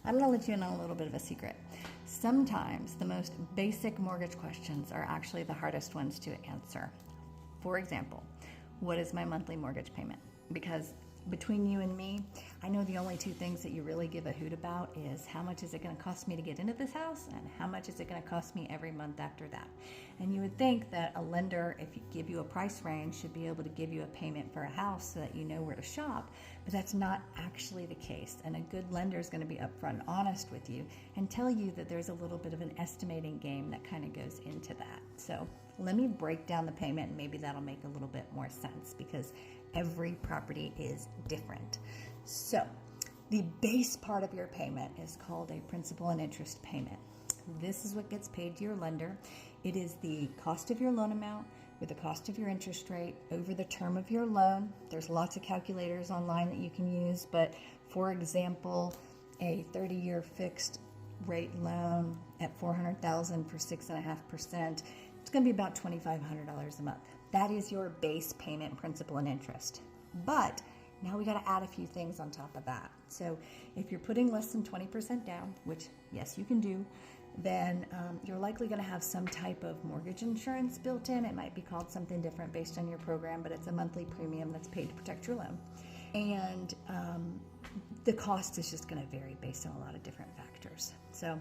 I'm gonna let you in on a little bit of a secret. Sometimes the most basic mortgage questions are actually the hardest ones to answer. For example, what is my monthly mortgage payment? Because between you and me, I know the only two things that you really give a hoot about is how much is it going to cost me to get into this house and how much is it going to cost me every month after that. And you would think that a lender, if you give you a price range, should be able to give you a payment for a house so that you know where to shop, but that's not actually the case. And a good lender is going to be upfront and honest with you and tell you that there's a little bit of an estimating game that kind of goes into that. So let me break down the payment and maybe that'll make a little bit more sense because every property is different. So the base part of your payment is called a principal and interest payment. This is what gets paid to your lender. It is the cost of your loan amount with the cost of your interest rate over the term of your loan. There's lots of calculators online that you can use, but for example, a 30-year fixed rate loan at $400,000 for 6.5%, it's going to be about $2,500 a month. That is your base payment, principal and interest. But now we got to add a few things on top of that. So if you're putting less than 20% down, which yes, you can do, then you're likely going to have some type of mortgage insurance built in. It might be called something different based on your program, but it's a monthly premium that's paid to protect your loan. And the cost is just going to vary based on a lot of different factors. So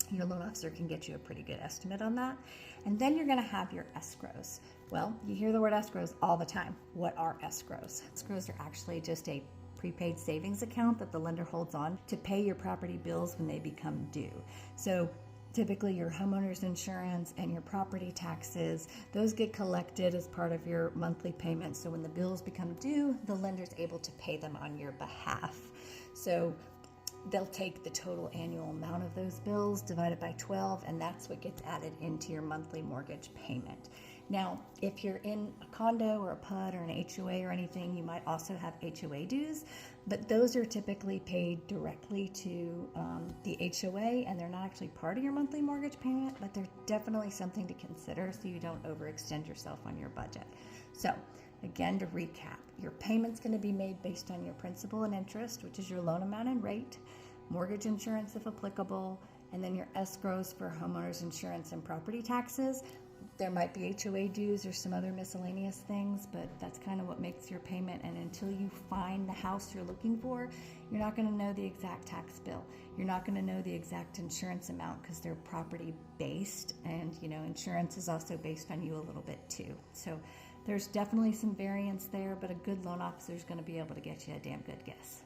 your loan officer can get you a pretty good estimate on that. And then you're going to have your escrows. Well, you hear the word escrows all the time. What are escrows? Escrows are actually just a prepaid savings account that the lender holds on to pay your property bills when they become due. So typically your homeowner's insurance and your property taxes, those get collected as part of your monthly payment. So when the bills become due, the lender's able to pay them on your behalf. So they'll take the total annual amount of those bills, divide it by 12, and that's what gets added into your monthly mortgage payment. Now, if you're in a condo or a PUD or an HOA or anything, you might also have HOA dues, but those are typically paid directly to the HOA, and they're not actually part of your monthly mortgage payment, but they're definitely something to consider so you don't overextend yourself on your budget. So, again, to recap, your payment's going to be made based on your principal and interest, which is your loan amount and rate, mortgage insurance if applicable, and then your escrows for homeowners insurance and property taxes. There might be HOA dues or some other miscellaneous things, but that's kind of what makes your payment. And until you find the house you're looking for, you're not going to know the exact tax bill. You're not going to know the exact insurance amount because they're property based, and insurance is also based on you a little bit too. So there's definitely some variance there, but a good loan officer is going to be able to get you a damn good guess.